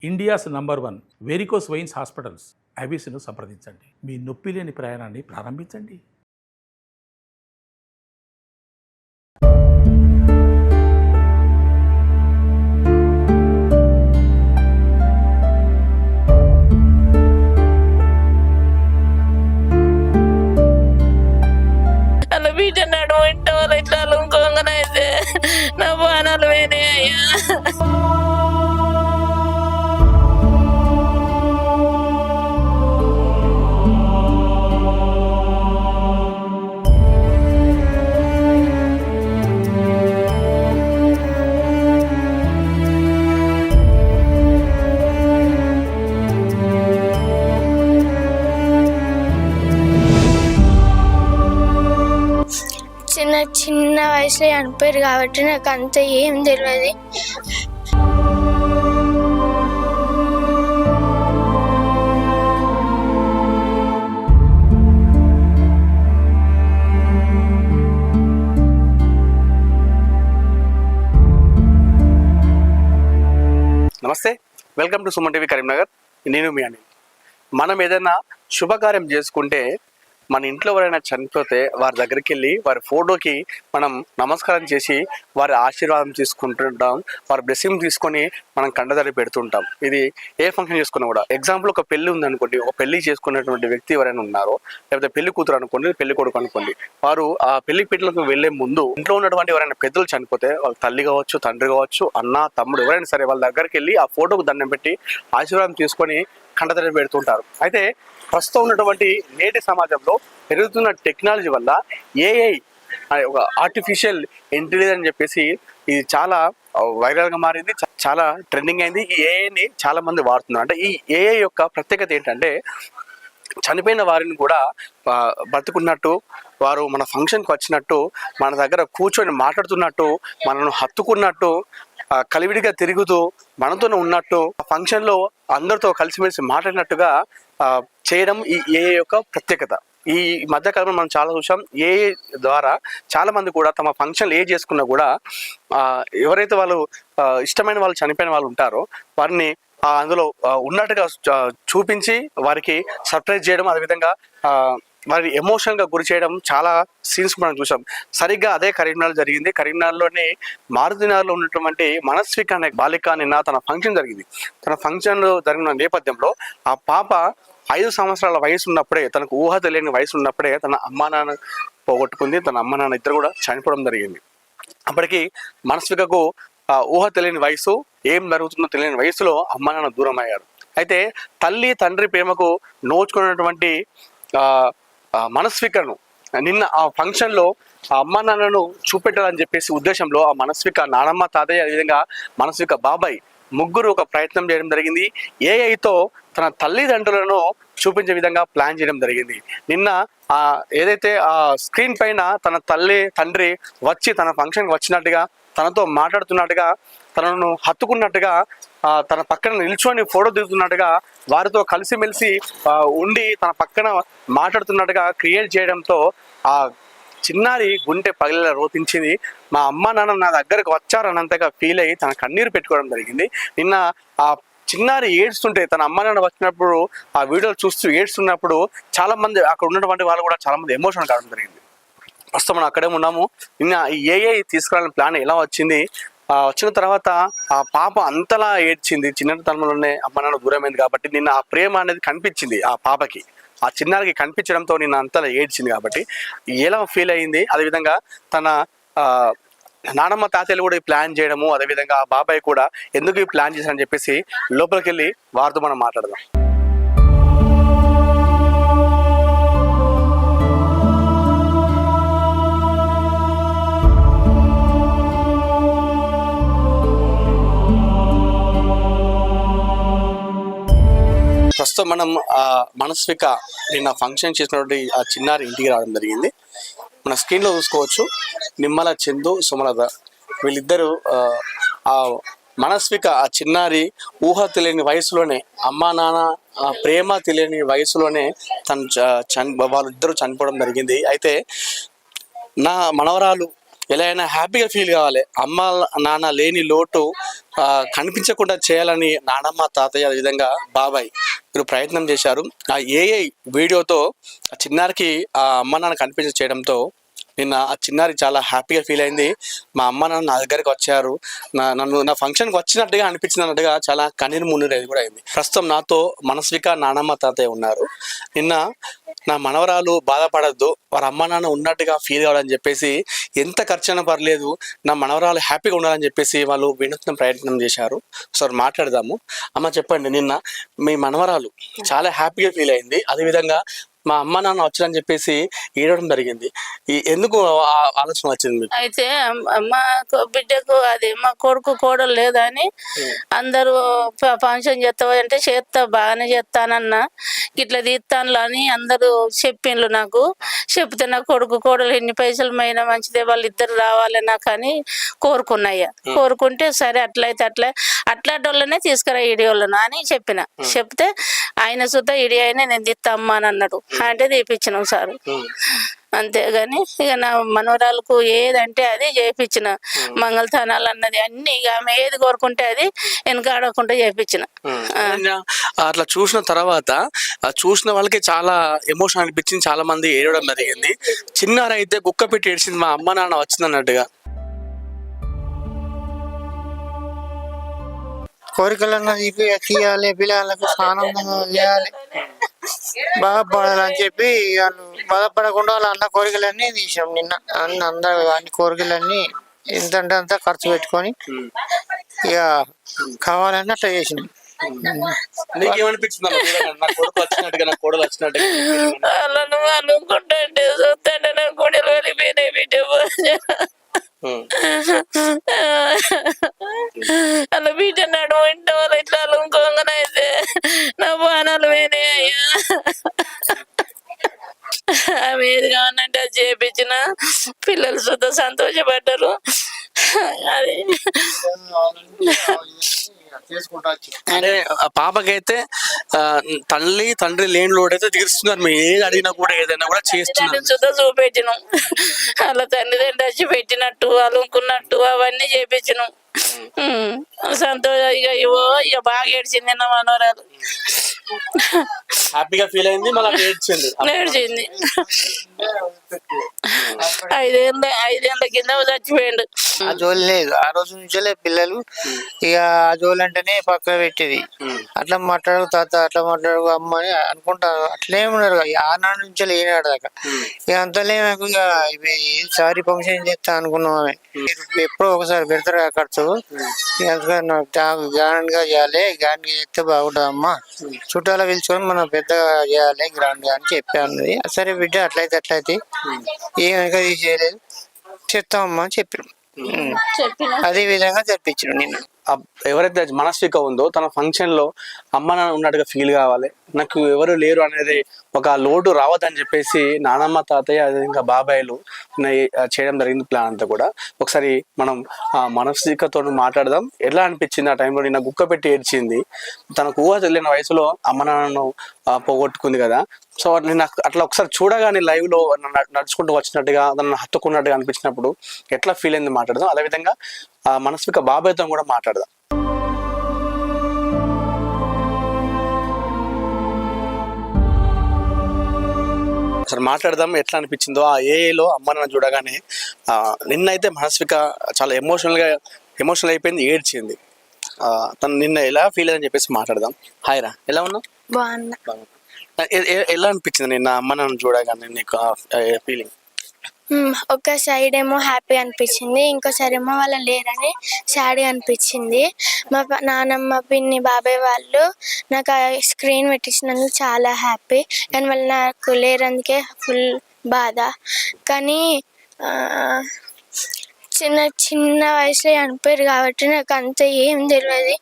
India's number 1 varicose veins hospitals ఐబీసీను సంప్రదించండి. మీ నొప్పి లేని ప్రయాణాన్ని ప్రారంభించండి. అలా బిడ్డ నడుము ఇంటి వాళ్ళు ఇట్లా ఇంకోగానైతే నా బాణాలు పోయినాయి అయ్యా. చిన్న వయసులో చనిపోయారు కాబట్టి నాకు అంత ఏం తెలియదు. నమస్తే, welcome to Suman TV Karimnagar. నేను మీ అనిల్. మనం ఏదైనా శుభకార్యం చేసుకుంటే మన ఇంట్లో ఎవరైనా చనిపోతే వారి దగ్గరికి వెళ్ళి వారి ఫోటోకి మనం నమస్కారం చేసి వారి ఆశీర్వాదం తీసుకుంటుంటాం. వారి బ్లెస్సింగ్ తీసుకొని మనం కండదరి పెడుతుంటాం. ఇది ఏ ఫంక్షన్ చేసుకున్నా కూడా. ఎగ్జాంపుల్, ఒక పెళ్లి ఉందనుకోండి, ఒక పెళ్లి చేసుకున్నటువంటి వ్యక్తి ఎవరైనా ఉన్నారో, లేకపోతే పెళ్లి కూతురు అనుకోండి, పెళ్లి కొడుకు అనుకోండి, వారు ఆ పెళ్లి పీటలకు వెళ్లే ముందు ఇంట్లో ఉన్నటువంటి ఎవరైనా పెద్దలు చనిపోతే, వాళ్ళ తల్లి కావచ్చు, తండ్రి కావచ్చు, అన్న, తమ్ముడు ఎవరైనా సరే వాళ్ళ దగ్గరికి వెళ్ళి ఆ ఫోటోకు దండం పెట్టి ఆశీర్వాదం తీసుకొని కండదరి పెడుతుంటారు. అయితే ప్రస్తుతం ఉన్నటువంటి నేటి సమాజంలో పెరుగుతున్న టెక్నాలజీ వల్ల ఏఐ ఒక ఆర్టిఫిషియల్ ఇంటెలిజెన్స్ అని చెప్పేసి ఇది చాలా వైరల్గా మారింది, చాలా ట్రెండింగ్ అయింది. ఈ ఏఐని చాలా మంది వాడుతున్నారు. అంటే ఈ ఏఐ యొక్క ప్రత్యేకత ఏంటంటే, చనిపోయిన వారిని కూడా బతుకున్నట్టు, వారు మన ఫంక్షన్కి వచ్చినట్టు, మన దగ్గర కూర్చొని మాట్లాడుతున్నట్టు, మనను హత్తుకున్నట్టు, కలివిడిగా తిరుగుతూ మనతోనే ఉన్నట్టు, ఆ ఫంక్షన్లో అందరితో కలిసిమెలిసి మాట్లాడినట్టుగా చేయడం ఈ ఏఐ యొక్క ప్రత్యేకత. ఈ మధ్యకాలంలో మనం చాలా చూసాం. ఏఐ ద్వారా చాలా మంది కూడా తమ ఫంక్షన్లు ఏ చేసుకున్నా కూడా ఎవరైతే వాళ్ళు ఇష్టమైన వాళ్ళు చనిపోయిన వాళ్ళు ఉంటారో వారిని అందులో ఉన్నట్టుగా చూపించి వారికి సర్ప్రైజ్ చేయడం, అదేవిధంగా వారి ఎమోషనల్గా గురి చేయడం చాలా సీన్స్ మనం చూసాం. సరిగ్గా అదే కరీంనగర్ జరిగింది. కరీంనగర్లోని మారుతినగర్లో ఉన్నటువంటి మనస్విక అనే బాలిక నిన్న తన ఫంక్షన్ జరిగింది. తన ఫంక్షన్లో జరిగిన నేపథ్యంలో ఆ పాప 5 సంవత్సరాల వయసు ఉన్నప్పుడే, తనకు ఊహ తెలియని వయసు ఉన్నప్పుడే తన అమ్మా నాన్న పోగొట్టుకుంది. తన అమ్మ నాన్న ఇద్దరు కూడా చనిపోవడం జరిగింది. అప్పటికి మనస్వికకు ఊహ తెలియని వయసు, ఏం జరుగుతుందో తెలియని వయసులో అమ్మా నాన్న దూరం అయ్యారు. అయితే తల్లి తండ్రి ప్రేమకు నోచుకున్నటువంటి మనస్వికను నిన్న ఆ ఫంక్షన్లో ఆ అమ్మా నాన్నను చూపెట్టాలని చెప్పేసి ఉద్దేశంలో ఆ మనస్విక నానమ్మ, తాతయ్య, అదేవిధంగా మనస్విక బాబాయ్ ముగ్గురు ఒక ప్రయత్నం చేయడం జరిగింది. ఏఐతో తన తల్లిదండ్రులను చూపించే విధంగా ప్లాన్ చేయడం జరిగింది. నిన్న ఏదైతే ఆ స్క్రీన్ పైన తన తల్లి తండ్రి వచ్చి తన ఫంక్షన్కి వచ్చినట్టుగా, తనతో మాట్లాడుతున్నట్టుగా, తనను హత్తుకున్నట్టుగా, తన పక్కన నిల్చొని ఫోటో దిగుతున్నట్టుగా, వారితో కలిసిమెలిసి ఉండి తన పక్కన మాట్లాడుతున్నట్టుగా క్రియేట్ చేయడంతో ఆ చిన్నారి గుండె పగిలేలా రోతించింది. మా అమ్మ నాన్న నా దగ్గరకు వచ్చారన్నంతగా ఫీల్ అయ్యి తన కన్నీరు పెట్టుకోవడం జరిగింది. నిన్న ఆ చిన్నారి ఏడుస్తుంటే, తన అమ్మ నాన్న వచ్చినప్పుడు ఆ వీడియోలు చూస్తూ ఏడుస్తున్నప్పుడు చాలా మంది అక్కడ ఉన్నటువంటి వాళ్ళు కూడా చాలా మంది ఎమోషన్ కావడం జరిగింది. ప్రస్తుతం మనం అక్కడే ఉన్నాము. నిన్న ఈ ఏఐ తీసుకురావాలని ప్లాన్ ఎలా వచ్చింది, వచ్చిన తర్వాత ఆ పాప అంతలా ఏడ్చింది. చిన్నతనంలోనే అమ్మ నాన్న దూరమైంది కాబట్టి నిన్న ఆ ప్రేమ అనేది కనిపించింది ఆ పాపకి. ఆ చిన్నారికి కనిపించడంతో నిన్న అంతలా ఏడ్చింది కాబట్టి ఎలా ఫీల్ అయ్యింది, అదేవిధంగా తన నానమ్మ తాతయ్యలు కూడా ఈ ప్లాన్ చేయడము, అదేవిధంగా ఆ బాబాయ్ కూడా ఎందుకు ఈ ప్లాన్ చేశారని చెప్పేసి లోపలికి వెళ్ళి వారితో మనం మాట్లాడదాం. ప్రస్తుతం మనం మనస్విక నిన్న ఫంక్షన్ చేసినటువంటి ఆ చిన్నారి ఇంటికి రావడం జరిగింది. మన స్క్రీన్లో చూసుకోవచ్చు, నిమ్మల చందు, సుమలత వీళ్ళిద్దరూ ఆ మనస్విక ఆ చిన్నారి ఊహ తెలియని వయసులోనే, అమ్మా నాన్న ప్రేమ తెలియని వయసులోనే వాళ్ళిద్దరూ చనిపోవడం జరిగింది. అయితే నా మనవరాలు ఎలా అయినా హ్యాపీగా ఫీల్ కావాలి. అమ్మ నాన్న లేని లోటు కనిపించకుండా చేయాలని నానమ్మ తాతయ్య అదేవిధంగా బాబాయ్ మీరు ప్రయత్నం చేశారు. ఆ ఏఐ వీడియోతో ఆ చిన్నారికి ఆ అమ్మ నాన్న కనిపించ చేయడంతో నిన్న ఆ చిన్నారి చాలా హ్యాపీగా ఫీల్ అయింది. మా అమ్మ నాన్న నా దగ్గరికి వచ్చారు, నా ఫంక్షన్కి వచ్చినట్టుగా అనిపించింది అన్నట్టుగా చాలా కన్నీరు మున్నీరు కూడా అయింది. ప్రస్తుతం నాతో మనస్విక నానమ్మ తాతయ్య ఉన్నారు. నిన్న నా మనవరాలు బాధపడద్దు, వారి అమ్మ నాన్న ఉన్నట్టుగా ఫీల్ కావాలని చెప్పేసి ఎంత ఖర్చైనా పర్లేదు నా మనవరాలు హ్యాపీగా ఉండాలని చెప్పేసి వాళ్ళు వినూత్న ప్రయత్నం చేశారు. సో మాట్లాడదాము. అమ్మ చెప్పండి, నిన్న మీ మనవరాలు చాలా హ్యాపీగా ఫీల్ అయింది, అదేవిధంగా మా అమ్మ నాన్న వచ్చారని చెప్పేసి ఏడవడం జరిగింది. ఎందుకు ఆలోచన వచ్చింది మీకు? అయితే మా బిడ్డకు అది మా కొడుకు కోడలు లేదని అందరూ ఫంక్షన్ చేస్తావు అంటే చేస్తా బాగానే చేస్తానన్నా, ఇట్లా తీస్తాను అని అందరూ చెప్పిండ్రు. నాకు చెప్తే నా కొడుకు కోడలు ఎన్ని పైసలు మైనా మంచిదే, వాళ్ళు ఇద్దరు రావాలి నాకు అని కోరుకున్నాయ్యా. కోరుకుంటే సరే అట్లయితే అట్లాంటి తీసుకురా ఇడియోళ్ళను అని చెప్పిన. చెప్తే ఆయన సుద్ధా ఇడి అయినా నేను తీస్తామ్మా అని అన్నాడు. అంటే తీపిచ్చినాం సార్. అంతేగాని ఇక నా మనవరాలకు ఏదంటే అది చేయించిన, మంగళస్థానాలు అన్నది అన్ని ఇక ఆమె ఏది కోరుకుంటే అది వెనకాడకుండా చేయించిన. అట్లా చూసిన తర్వాత చూసిన వాళ్ళకి చాలా ఎమోషన్ అనిపించింది, చాలా మంది ఏడవడం జరిగింది. చిన్నారైతే కుక్క పెట్టి ఏడ్చింది, మా అమ్మ నాన్న వచ్చింది అన్నట్టుగా. కోరికలన్నా తీయాలి, పిల్లలకు ఆనందంగా చేయాలి, బాధపడాలని చెప్పి వాళ్ళు బాధపడకుండా వాళ్ళ అన్న కోరికలన్నీ తీసాం. నిన్న అందరూ అన్ని కోరికలన్నీ ఎంతంటే అంత ఖర్చు పెట్టుకొని ఇక కావాలని అట్లా చేసినాం. అలా బిడ్డ నడుము ఇంటి వాళ్ళు ఇట్లా అలుకోగానైతే నా బాణాలు వేనే అయ్యా. ఆమె ఏది కావాలంటే అది చేయించిన, పిల్లలు సుద్ధ సంతోషపడ్డారు. అది అంటే ఆ పాపకైతే తండ్రి లేని లోటు అయితే తీరుస్తున్నారు. మీరు ఏది అడిగినా కూడా ఏదైనా కూడా చేస్తున్నారు. సుద్ధ చూపెట్టినాం, అలా తండ్రి వచ్చి పెట్టినట్టు అలుకున్నట్టు అవన్నీ చేయించినాం. సంతోషం ఇక ఇక బాగా ఏడ్చింది నా మనోరాలు. హ్యాపీగా ఫీల్ అయింది, మళ్ళీ ఏడ్చింది. ఐదేళ్ళ కింద చచ్చిపోయిండు. ఆ జోలు లేదు, ఆ రోజు నుంచే పిల్లలు ఇక ఆ జోలు అంటేనే పక్కన పెట్టేది. అట్లా మాట్లాడు తాత, అట్లా మాట్లాడు అమ్మ అని అనుకుంటారు. అట్లే ఉన్నారు ఆనాడు నుంచి ఈనాడు దాకా. ఇక అంతలేమో ఇక ఈసారి ఫంక్షన్ చేస్తా అనుకున్నాం. ఆమె ఎప్పుడో ఒకసారి పెడతారు ఖర్చు, నాకు గ్రాండ్ గా చేయాలి, గ్రాండ్ గా చేస్తే బాగుంటుందమ్మా, చుట్టాలు పిలుచుకొని మనం పెద్దగా చేయాలి గ్రాండ్ గా అని చెప్పాను. సరే బిడ్డ అట్లయితే ఏమనగా తీసేయలేదు, చెప్తామమ్మా అని చెప్పారు. అదే విధంగా జరిపించారు. నిన్న ఎవరైతే మనస్విక ఉందో తన ఫంక్షన్ లో అమ్మ నాన్న ఉన్నట్టుగా ఫీల్ కావాలి, నాకు ఎవరు లేరు అనేది ఒక లోటు రావద్దని చెప్పేసి నానమ్మ తాతయ్య అదేవిధంగా బాబాయ్లు చేయడం జరిగింది ప్లాన్ అంతా కూడా. ఒకసారి మనం మనస్వికతో మాట్లాడదాం. ఎలా అనిపించింది ఆ టైంలో? నిన్న గుక్క పెట్టి ఏడ్చింది, తనకు ఊహ తెలియని వయసులో అమ్మ నాన్నను పోగొట్టుకుంది కదా. సో నేను అట్లా ఒకసారి చూడగానే లైవ్ లో నడుచుకుంటూ వచ్చినట్టుగా నన్ను హత్తుకున్నట్టుగా అనిపించినప్పుడు ఎట్లా ఫీల్ అయింది మాట్లాడదాం. అదేవిధంగా మనస్విక బాబాయ్తో కూడా మాట్లాడదాం. అసలు మాట్లాడదాం ఎట్లా అనిపించిందో ఆ ఏఏలో అమ్మ నాన్న చూడగానే. నిన్నైతే మనస్విక చాలా ఎమోషనల్ అయిపోయింది, ఏడ్చింది. తను నిన్న ఎలా ఫీల్ అని చెప్పేసి మాట్లాడదాం. హాయ్ రా, ఎలా ఉన్నావు? బాగున్నా. ఎలా అనిపించింది నిన్న అమ్మ నాన్న చూడగానే నీకు ఫీలింగ్? ఒక సైడ్ ఏమో హ్యాపీ అనిపించింది, ఇంకో సైడ్ ఏమో వాళ్ళ లేరని సాడ్ అనిపించింది. మా నానమ్మ పిన్ని బాబాయ్ వాళ్ళు నాకు ఆ స్క్రీన్ పెట్టించినందుకు చాలా హ్యాపీ, కానీ వాళ్ళు నాకు లేరందుకే ఫుల్ బాధ. కానీ చిన్న వయసులో చనిపోయారు కాబట్టి నాకు అంత ఏం తెలియదు.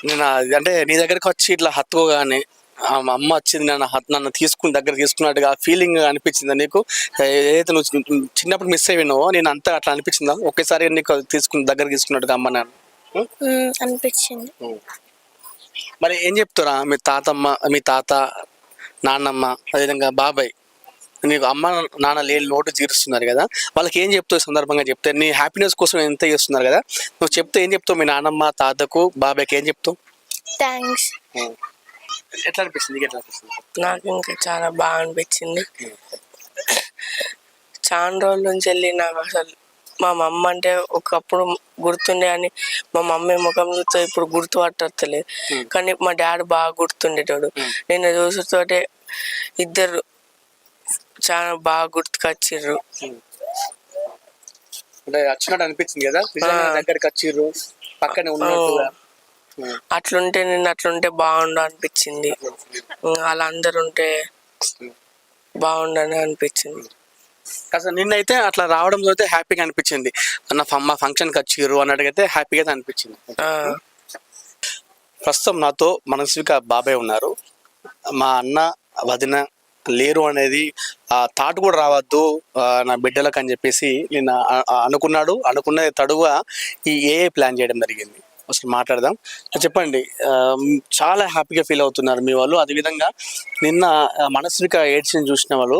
నేను అంటే నీ దగ్గరకు వచ్చి ఇట్లా హత్తుకోగానే అమ్మ వచ్చింది నన్ను దగ్గర తీసుకున్నట్టుగా ఫీలింగ్ అనిపించిందా నీకు? ఏదైతే నువ్వు చిన్నప్పుడు మిస్ అయినావో నేను అంతా అట్లా అనిపించిందా? ఒకేసారి నీకు దగ్గర తీసుకున్నట్టుగా అమ్మ నాన్న అనిపించింది. మరి ఏం చెప్తారా మీ తాత నాన్నమ్మ అదేవిధంగా బాబాయ్ నీకు అమ్మ నాన్న లేని లోటు తీరుస్తున్నారు కదా, వాళ్ళకి ఏం చెప్తావు ఈ సందర్భంగా చెప్తే? నీ హ్యాపీనెస్ కోసం ఎంత చేస్తున్నారు కదా, నువ్వు చెప్తే ఏం చెప్తావు మీ నాన్నమ్మ తాతకు బాబాయ్కి ఏం చెప్తావు? థ్యాంక్స్. ఎట్లా అనిపిస్తుంది? నీకు ఎట్లా అనిపిస్తుంది? నాకు ఇంకా చాలా బాగా అనిపించింది. చాలా రోజుల నుంచి వెళ్ళి నాకు అసలు మా మమ్మ అంటే ఒకప్పుడు గుర్తుండే అని మా మమ్మీ ముఖం చూస్తే ఇప్పుడు గుర్తుపట్టలేదు, కానీ మా డాడీ బాగా గుర్తుండేటోడు. నేను చూసుతోటే ఇద్దరు చాలా బాగా గుర్తుకొచ్చిర్రు. అంటే వచ్చినట్టు అనిపించింది కదా, దగ్గరికి వచ్చిర్రు, పక్కనే ఉన్నట్టుగా. అట్లుంటే బాగుండు అనిపించింది. అలా అందరు ఉంటే బాగుండని అనిపించింది. అసలు నిన్నైతే అట్లా రావడంతో అయితే హ్యాపీగా అనిపించింది. మా ఫంక్షన్కి వచ్చిర్రు అన్నట్టుగా అయితే హ్యాపీగా అయితే అనిపించింది. ప్రస్తుతం నాతో మనస్విక బాబాయ్ ఉన్నారు. మా అన్న వదిన లేరు అనేది ఆ థాట్ కూడా రావద్దు నా బిడ్డలకు అని చెప్పేసి నేను అనుకున్నది తడుగా ఈ ఏఏ ప్లాన్ చేయడం జరిగింది. అసలు మాట్లాడదాం. చెప్పండి, చాలా హ్యాపీగా ఫీల్ అవుతున్నారు మీ వాళ్ళు. అదేవిధంగా నిన్న మనస్విక ఏడ్చిని చూసిన వాళ్ళు,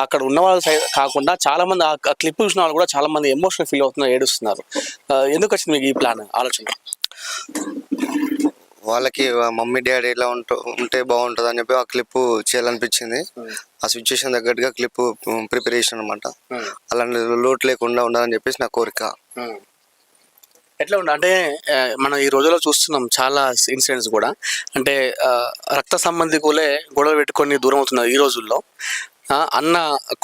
అక్కడ ఉన్న వాళ్ళు కాకుండా చాలా మంది ఆ క్లిప్ చూసిన వాళ్ళు కూడా చాలా మంది ఎమోషనల్ ఫీల్ అవుతున్నారు, ఏడుస్తున్నారు. ఎందుకు వచ్చింది మీకు ఈ ప్లాన్, ఆలోచన? వాళ్ళకి మమ్మీ డాడీ ఇలా ఉంటే బాగుంటుంది అని చెప్పి ఆ క్లిప్ చేయాలనిపించింది. ఆ సిచ్యువేషన్ తగ్గట్టుగా క్లిప్ ప్రిపరేషన్ అనమాట. అలాంటి లోటు లేకుండా ఉండాలని చెప్పేసి నా కోరిక. ఎట్లా ఉండ అంటే మనం ఈ రోజుల్లో చూస్తున్నాం చాలా ఇన్సిడెంట్స్ కూడా, అంటే రక్త సంబంధికులే గొడవ పెట్టుకొని దూరం అవుతున్నారు ఈ రోజుల్లో. అన్న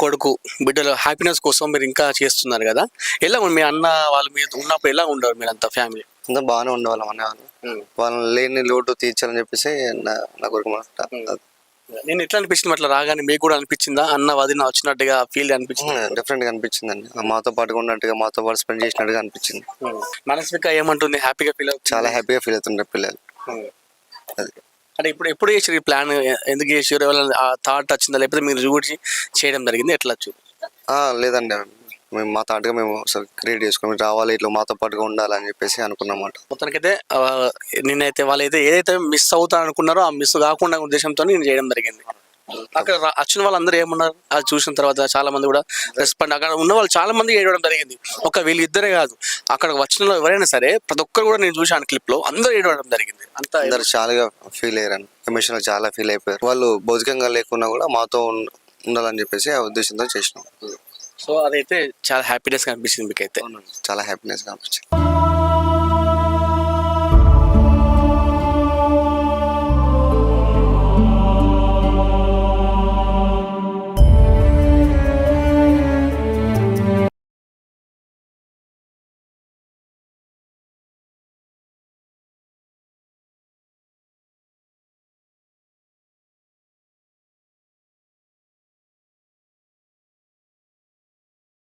కొడుకు బిడ్డల హ్యాపీనెస్ కోసం మీరు ఇంకా చేస్తున్నారు కదా, ఎలా మీ అన్న వాళ్ళు మీరు ఉన్నప్పుడు ఎలా ఉండరు మీరంతా ఫ్యామిలీ? అంతా బాగానే ఉండేవాళ్ళం అనేవాళ్ళు. వాళ్ళని లేని లోటు తీర్చాలని చెప్పేసి నా కోరిక అనమాట. నేను ఎట్లా అనిపించింది అట్లా రాగానే? మీకు కూడా అనిపించిందా అన్న వదిన వచ్చినట్టుగా ఫీల్ అనిపించింది? డిఫరెంట్ గా అనిపించిందండి. మాతో పాటుగా ఉన్నట్టుగా, మాతో పాటు స్పెండ్ చేసినట్టుగా అనిపించింది. మనస్విక ఏమంటుంది? హ్యాపీగా ఫీల్ అవుతుంది, చాలా హ్యాపీగా ఫీల్ అవుతుండే పిల్లలు. అది అంటే ఎప్పుడు చేసారు ఈ ప్లాన్? ఎందుకు చేసారు? ఆ థాట్ వచ్చిందా లేకపోతే మీరు చూసి చేయడం జరిగింది? ఎట్లా వచ్చు? లేదండి, మేము మా థాట్గా మేము క్రియేట్ చేసుకుని రావాలి, ఇట్లా మాతో పాటుగా ఉండాలని చెప్పేసి అనుకున్నమాట. మొత్తానికైతే నేనైతే వాళ్ళైతే ఏదైతే మిస్ అవుతాను అనుకున్నారో ఆ మిస్ కాకుండా ఉద్దేశంతో నేను చేయడం జరిగింది. అక్కడ వచ్చిన వాళ్ళందరూ ఏమన్నారు అది చూసిన తర్వాత? చాలా మంది కూడా రెస్పాండ్, అక్కడ ఉన్న వాళ్ళు చాలా మంది ఏడవడం జరిగింది. వీళ్ళు ఇద్దరే కాదు, అక్కడ వచ్చిన వాళ్ళు ఎవరైనా సరే ప్రతి ఒక్కరు కూడా నేను చూసాను క్లిప్ లో, అందరూ ఏడవడం జరిగింది. అందరు చాలా ఫీల్ అయ్యారు, ఎమోషనల్ చాలా ఫీల్ అయిపోయారు. వాళ్ళు భౌతికంగా లేకున్నా కూడా మాతో ఉండాలని చెప్పేసి ఆ ఉద్దేశంతో చేసినాం. సో అదైతే చాలా హ్యాపీనెస్ అనిపించింది మీకైతే? చాలా హ్యాపీనెస్ అనిపించింది.